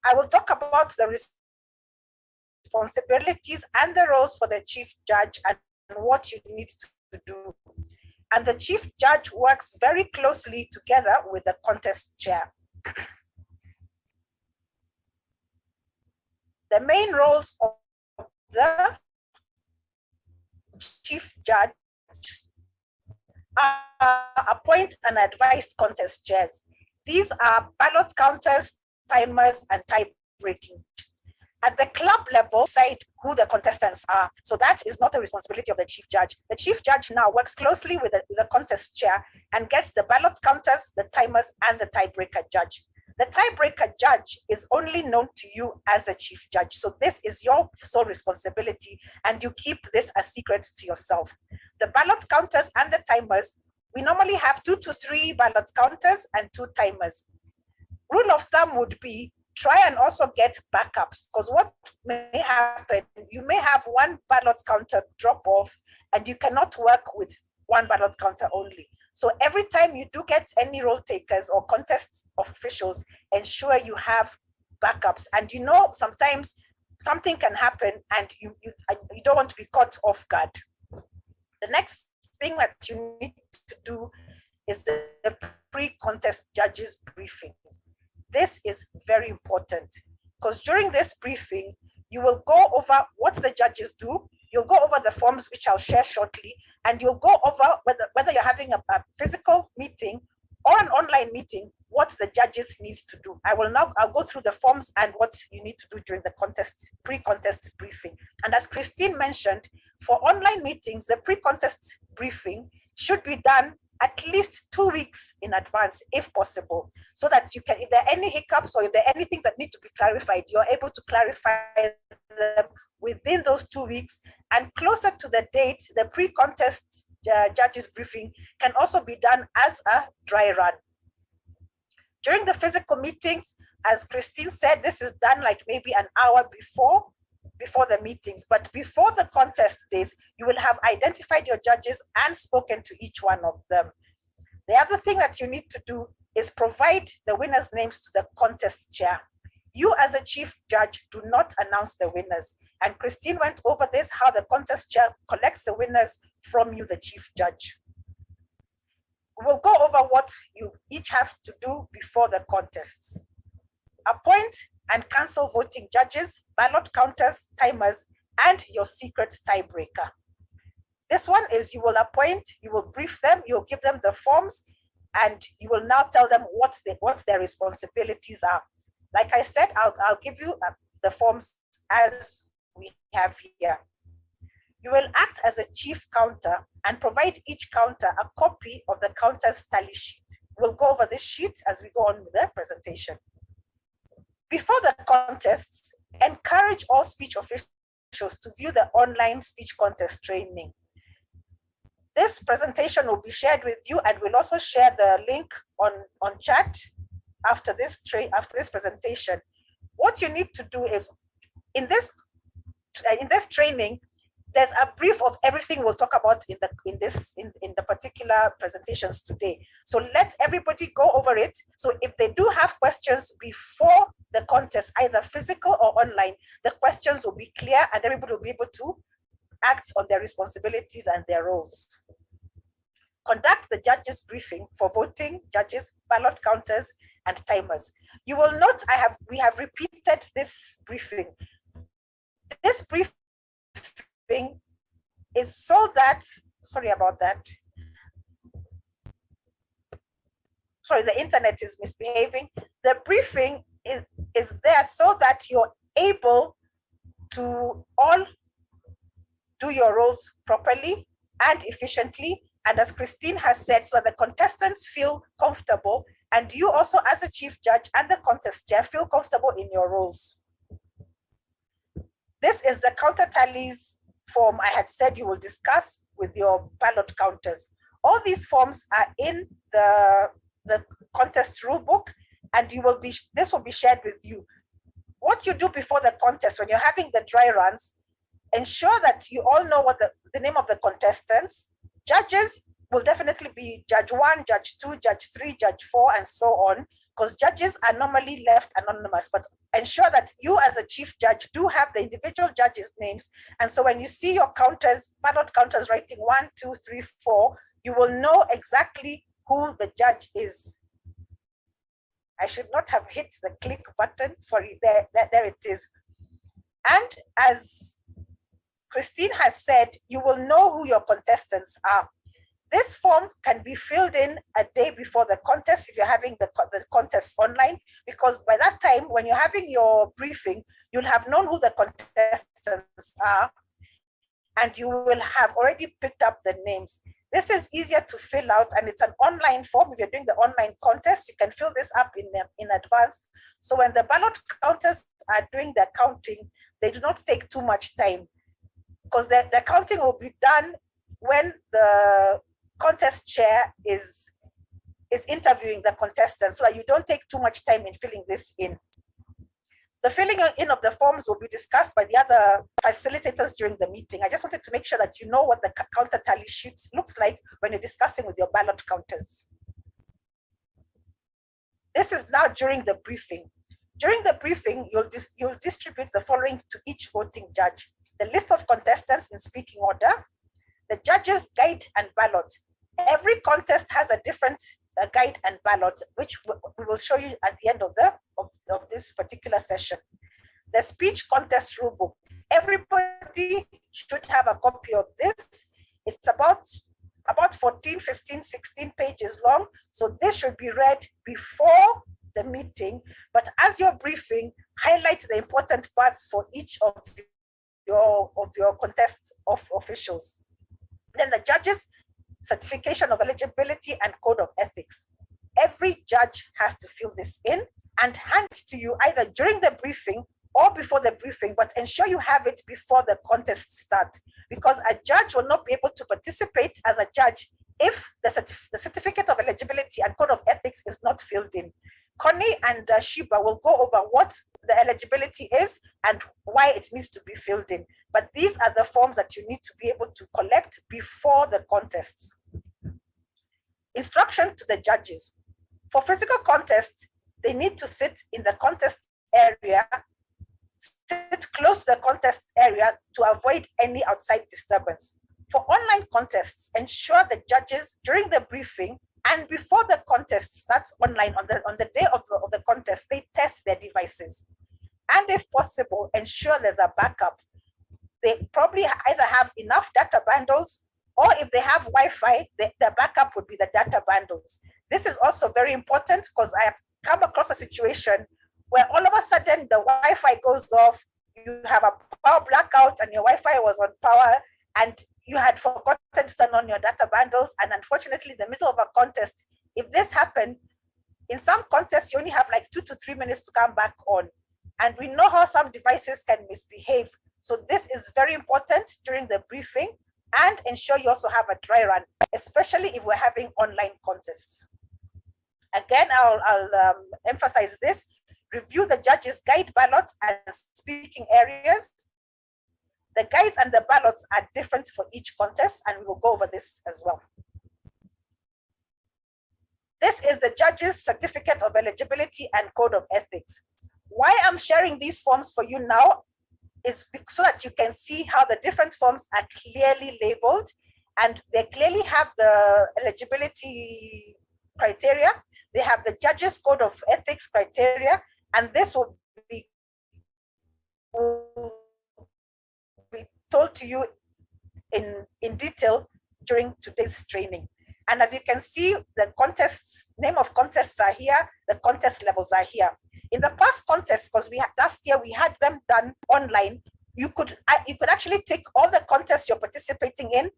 I will talk about the responsibilities and the roles for the chief judge and what you need to do. And the chief judge works very closely together with the contest chair. The main roles of the chief judge are appoint and advise contest chairs. These are ballot counters, timers, and tie breaking. At the club level, decide who the contestants are. So that is not the responsibility of the chief judge. The chief judge now works closely with the contest chair and gets the ballot counters, the timers, and the tiebreaker judge. The tiebreaker judge is only known to you as a chief judge. So this is your sole responsibility, and you keep this a secret to yourself. The ballot counters and the timers, we normally have 2 to 3 ballot counters and 2 timers. Rule of thumb would be try and also get backups, because what may happen, you may have 1 ballot counter drop off and you cannot work with 1 ballot counter only. So every time you do get any roll takers or contest officials, ensure you have backups. And sometimes something can happen and you don't want to be caught off guard. The next thing that you need to do is the pre-contest judges briefing. This is very important because during this briefing, you will go over what the judges do. You'll go over the forms, which I'll share shortly, and you'll go over whether you're having a physical meeting or an online meeting, what the judges need to do. I'll go through the forms and what you need to do during the pre-contest briefing. And as Christine mentioned, for online meetings, the pre-contest briefing should be done at least 2 weeks in advance, if possible, so that you can, if there are any hiccups or if there are anything that need to be clarified, you're able to clarify them within those 2 weeks. And closer to the date, the pre-contest judges briefing can also be done as a dry run. During the physical meetings, as Christine said, this is done like maybe an hour before the meetings, but before the contest days, you will have identified your judges and spoken to each one of them. The other thing that you need to do is provide the winners' names to the contest chair. You as a chief judge do not announce the winners. And Christine went over this, how the contest chair collects the winners from you, the chief judge. We'll go over what you each have to do before the contests. Appoint and cancel voting judges, ballot counters, timers, and your secret tiebreaker. This one is you will appoint, you will brief them, you'll give them the forms, and you will now tell them what their responsibilities are. Like I said, I'll give you the forms as we have here. You will act as a chief counter and provide each counter a copy of the counter's tally sheet. We'll go over this sheet as we go on with the presentation. Before the contests, encourage all speech officials to view the online speech contest training. This presentation will be shared with you, and we'll also share the link on chat after this presentation. What you need to do is, in this training, there's a brief of everything we'll talk about in the particular presentations today. So let everybody go over it. So if they do have questions before the contest, either physical or online, the questions will be clear and everybody will be able to act on their responsibilities and their roles. Conduct the judges briefing for voting judges, ballot counters, and timers. You will note we have repeated this briefing. This briefing is so that, sorry about that. Sorry, the internet is misbehaving. The briefing is there so that you're able to all do your roles properly and efficiently. And as Christine has said, so the contestants feel comfortable, and you also as a chief judge and the contest chair feel comfortable in your roles. This is the counter tallies form I had said you will discuss with your ballot counters. All these forms are in the contest rule book, and this will be shared with you. What you do before the contest, when you're having the dry runs, ensure that you all know what the name of the contestants. Judges will definitely be Judge 1, Judge 2, Judge 3, Judge 4, and so on. because judges are normally left anonymous, but ensure that you as a chief judge do have the individual judges' names. And so when you see your counters, ballot counters writing 1, 2, 3, 4, you will know exactly who the judge is. I should not have hit the click button. Sorry, there it is. And as Christine has said, you will know who your contestants are. This form can be filled in a day before the contest if you're having the contest online, because by that time, when you're having your briefing, you'll have known who the contestants are, and you will have already picked up the names. This is easier to fill out, and it's an online form. If you're doing the online contest, you can fill this up in advance. So when the ballot counters are doing the counting, they do not take too much time, because the counting will be done when the contest chair is interviewing the contestants, so that you don't take too much time in filling this in. The filling in of the forms will be discussed by the other facilitators during the meeting. I just wanted to make sure that you know what the counter tally sheet looks like when you're discussing with your ballot counters. This is now during the briefing. During the briefing, you'll distribute the following to each voting judge: the list of contestants in speaking order, the judges' guide and ballot. Every contest has a different guide and ballot, which we will show you at the end of this particular session. The speech contest rulebook. Everybody should have a copy of this. It's about 14, 15, 16 pages long. So this should be read before the meeting, but as you're briefing, highlight the important parts for each of your contest officials. Then the judges' certification of eligibility and code of ethics. Every judge has to fill this in and hand to you either during the briefing or before the briefing, but ensure you have it before the contest start, because a judge will not be able to participate as a judge if the certificate of eligibility and code of ethics is not filled in. Connie and Sheba will go over what the eligibility is and why it needs to be filled in. But these are the forms that you need to be able to collect before the contests. Instruction to the judges. For physical contests, they need to sit in the contest area, sit close to the contest area to avoid any outside disturbance. For online contests, ensure the judges during the briefing and before the contest starts online on the day of the contest, they test their devices. And if possible, ensure there's a backup. They probably either have enough data bundles, or if they have Wi-Fi, the backup would be the data bundles. This is also very important because I have come across a situation where all of a sudden the Wi-Fi goes off, you have a power blackout and your Wi-Fi was on power, and you had forgotten to turn on your data bundles, and unfortunately, in the middle of a contest, if this happened, in some contests, you only have like 2 to 3 minutes to come back on. And we know how some devices can misbehave. So this is very important during the briefing, and ensure you also have a dry run, especially if we're having online contests. Again, I'll emphasize this. Review the judges' guide, ballot, and speaking areas. The guides and the ballots are different for each contest, and we will go over this as well. This is the judge's certificate of eligibility and code of ethics. Why I'm sharing these forms for you now is so that you can see how the different forms are clearly labeled, and they clearly have the eligibility criteria. They have the judge's code of ethics criteria, and this will be told to you in detail during today's training. And as you can see, the contests, name of contests are here, the contest levels are here. In the past contests, because last year we had them done online, you could actually tick all the contests you're participating in,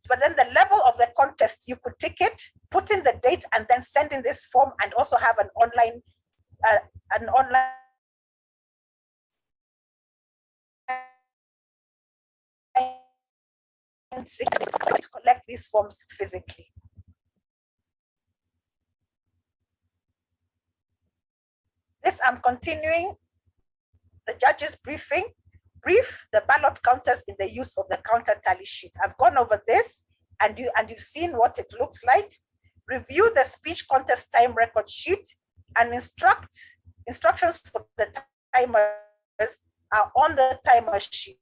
but then the level of the contest, you could tick it, put in the date, and then send in this form, and also have an online to collect these forms physically. This, I'm continuing the judge's briefing. Brief the ballot counters in the use of the counter tally sheet. I've gone over this, and you've seen what it looks like. Review the speech contest time record sheet. and instructions for the timers are on the timer sheet.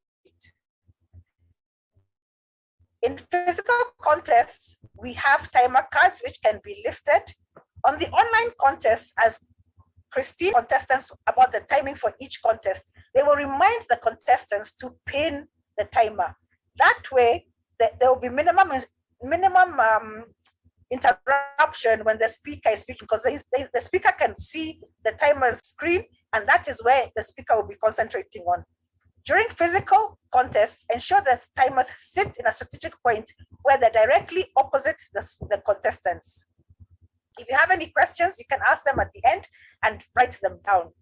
In physical contests, we have timer cards which can be lifted. On the online contests, as Christine contestants about the timing for each contest, they will remind the contestants to pin the timer. That way, there will be minimum interruption when the speaker is speaking, because the speaker can see the timer's screen, and that is where the speaker will be concentrating on. During physical contests, ensure the timers sit in a strategic point where they're directly opposite the contestants. If you have any questions, you can ask them at the end and write them down.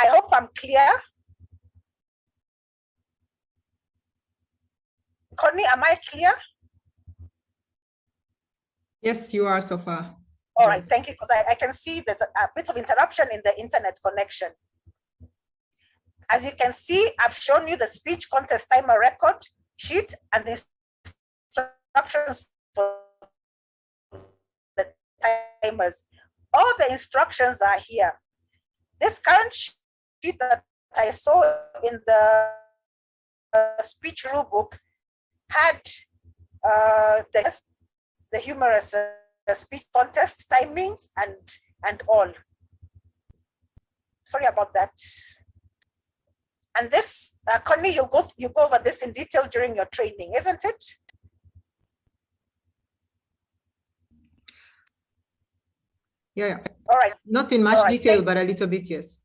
I hope I'm clear. Connie, am I clear? Yes, you are so far. All right, thank you, because I can see there's a bit of interruption in the internet connection. As you can see, I've shown you the speech contest timer record sheet and the instructions for the timers. All the instructions are here. This current sheet that I saw in the speech rule book had the humorous speech contest timings and all. Sorry about that. And this, Connie, you go over this in detail during your training, isn't it? Yeah. All right. Not in much detail, but a little bit, yes.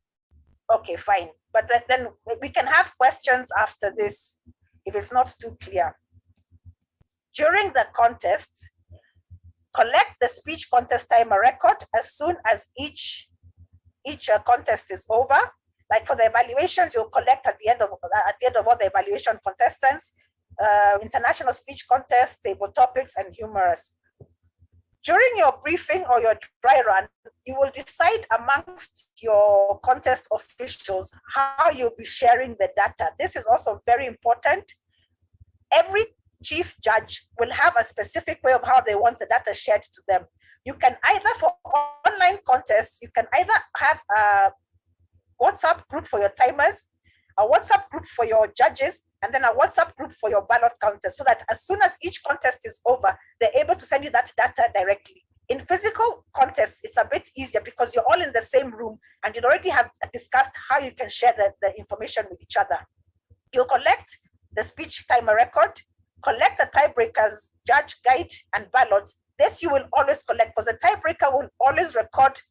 Okay, fine. But then we can have questions after this if it's not too clear. During the contest, collect the speech contest timer record as soon as each contest is over. Like for the evaluations, you'll collect at the end of all the evaluation contestants, international speech contest, table topics, and humorous. During your briefing or your dry run, you will decide amongst your contest officials how you'll be sharing the data. This is also very important. Every chief judge will have a specific way of how they want the data shared to them. You can either, for online contests, you can either have a WhatsApp group for your timers, a WhatsApp group for your judges, and then a WhatsApp group for your ballot counters, so that as soon as each contest is over, they're able to send you that data directly. In physical contests, it's a bit easier because you're all in the same room and you already have discussed how you can share the information with each other. You'll collect the speech timer record, collect the tiebreakers, judge guide, and ballot. This you will always collect because the tiebreaker will always record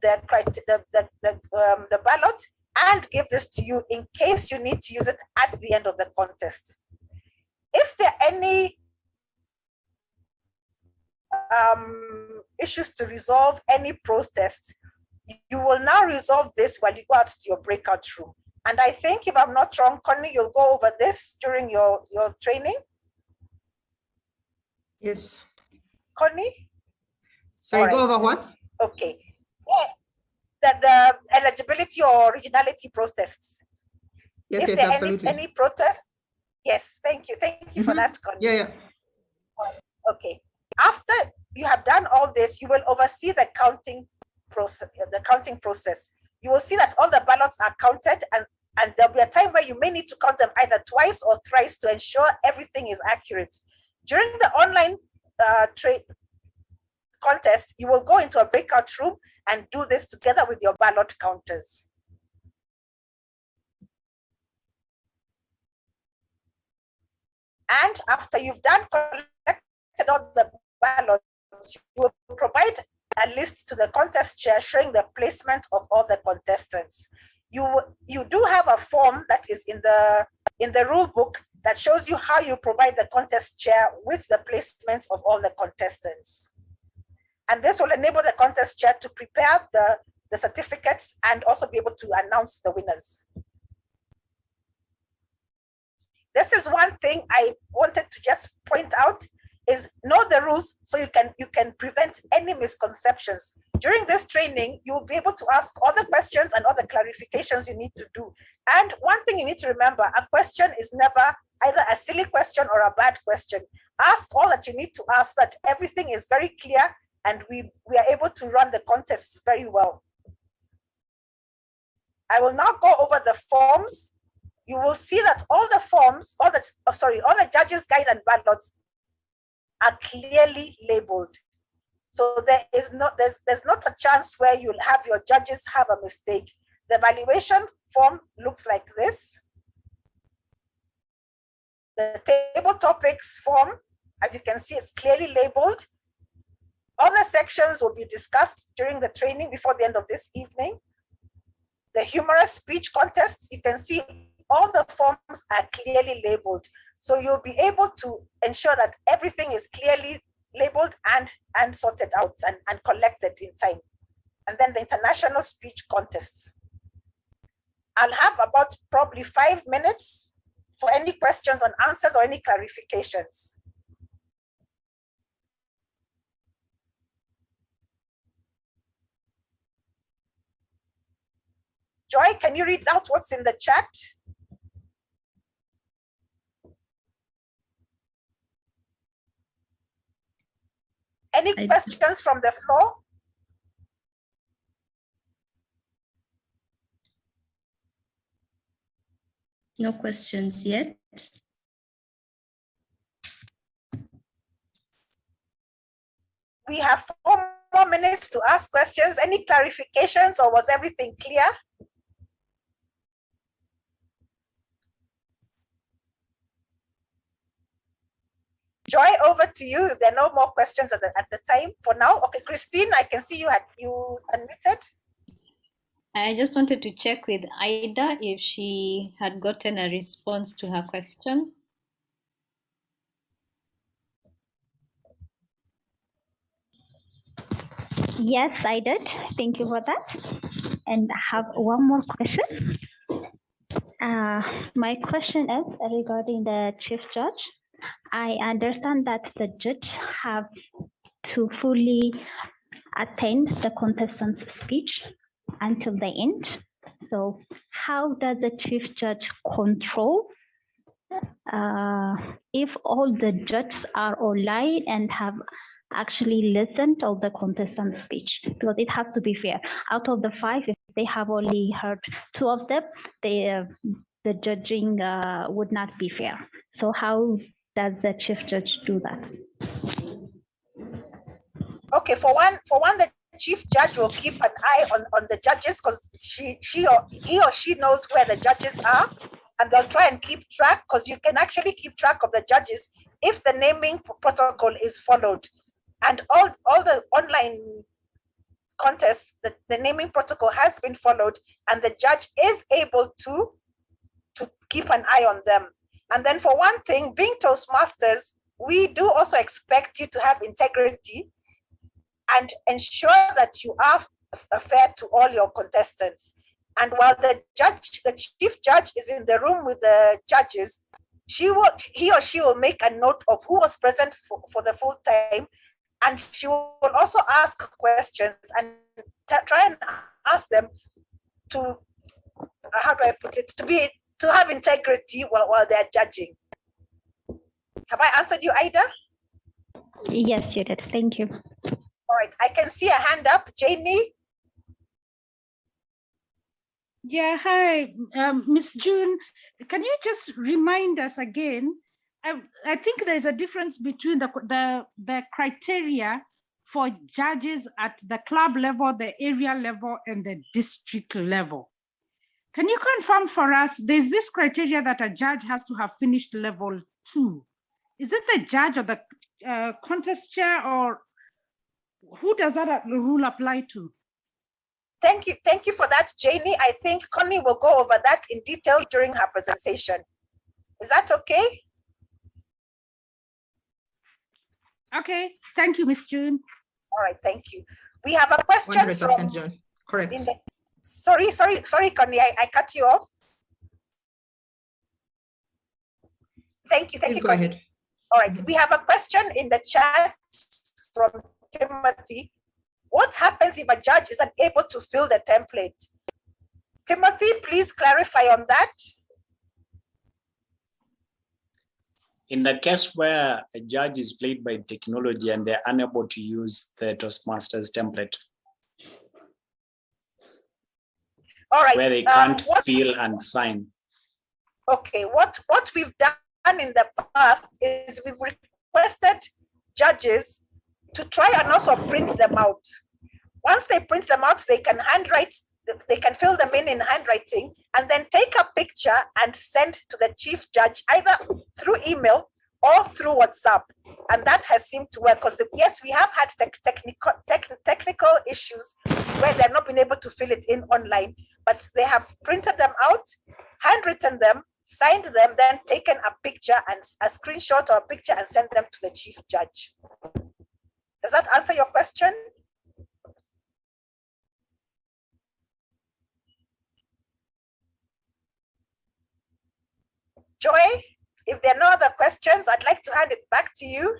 the ballot and give this to you in case you need to use it at the end of the contest. If there are any issues to resolve, any protests, you will now resolve this while you go out to your breakout room. And I think, if I'm not wrong, Connie, you'll go over this during your training. Yes. Connie? Sorry, go over what? Okay. The eligibility or originality protests. Yes, Is yes, there absolutely. any protests? Yes, thank you. Thank you for that, Connie. Yeah. Okay. After you have done all this, you will oversee the counting process. You will see that all the ballots are counted, and there'll be a time where you may need to count them either twice or thrice to ensure everything is accurate. During the online contest, you will go into a breakout room and do this together with your ballot counters. And after you've collected all the ballots, you will provide a list to the contest chair showing the placement of all the contestants. You do have a form that is in the rule book that shows you how you provide the contest chair with the placements of all the contestants. And this will enable the contest chair to prepare the certificates and also be able to announce the winners. This is one thing I wanted to just point out, is know the rules so you can prevent any misconceptions. During this training, you will be able to ask all the questions and all the clarifications you need to do. And one thing you need to remember, a question is never either a silly question or a bad question. Ask all that you need to ask so that everything is very clear and we are able to run the contests very well. I will now go over the forms. You will see that all the forms, all the judges' guide and ballots are clearly labeled. So there's not a chance where you'll have your judges have a mistake. The evaluation form looks like this. The table topics form, as you can see, it's clearly labeled. Other sections will be discussed during the training before the end of this evening. The humorous speech contests, you can see all the forms are clearly labeled. So you'll be able to ensure that everything is clearly labeled and sorted out and collected in time. And then the international speech contests. I'll have about probably 5 minutes for any questions and answers or any clarifications. Joy, can you read out what's in the chat? Any questions from the floor? No questions yet. We have 4 more minutes to ask questions. Any clarifications, or was everything clear? Joy, over to you if there are no more questions at the time for now. Okay, Christine, I can see you unmuted. I just wanted to check with Ida if she had gotten a response to her question. Yes, I did. Thank you for that. And I have one more question. My question is regarding the chief judge. I understand that the judge have to fully attend the contestant's speech until the end. So how does the chief judge control if all the judges are online and have actually listened to the contestant speech? Because it has to be fair. Out of the 5, if they have only heard 2 of them, the judging would not be fair. So how does the chief judge do that? Okay, for one, the chief judge will keep an eye on the judges, because he or she knows where the judges are, and they'll try and keep track, because you can actually keep track of the judges if the naming protocol is followed. And all the online contests, the naming protocol has been followed, and the judge is able to keep an eye on them. And then for one thing, being Toastmasters, we do also expect you to have integrity and ensure that you are fair to all your contestants. And while the chief judge is in the room with the judges, he or she will make a note of who was present for the full time, and she will also ask questions and try and ask them to, how do I put it, to have integrity while they're judging. Have I answered you, Ida? Yes, you did. Thank you. All right, I can see a hand up. Janie? Yeah, hi, Miss June. Can you just remind us again? I think there's a difference between the criteria for judges at the club level, the area level, and the district level. Can you confirm for us, there's this criteria that a judge has to have finished level 2. Is it the judge or the contest chair, or who does that rule apply to? Thank you for that, Janie. I think Connie will go over that in detail during her presentation. Is that okay? Okay, thank you, Miss June. All right, thank you. We have a question 100% from John. Correct. Sorry, Connie, I cut you off. Thank you, Please go Connie. ahead. All right, we have a question in the chat from Timothy. What happens if a judge is unable to fill the template? Timothy, please clarify on that. In the case where a judge is played by technology and they're unable to use the Toastmasters template, All right. where they can't fill and sign. Okay, what we've done in the past is we've requested judges to try and also print them out. Once they print them out, they can handwrite, they can fill them in handwriting, and then take a picture and send to the chief judge either through email or through WhatsApp. And that has seemed to work because yes, we have had technical issues where they've not been able to fill it in online, but they have printed them out, handwritten them, signed them, then taken a picture and a screenshot or a picture and sent them to the chief judge. Does that answer your question? Joy, if there are no other questions, I'd like to hand it back to you.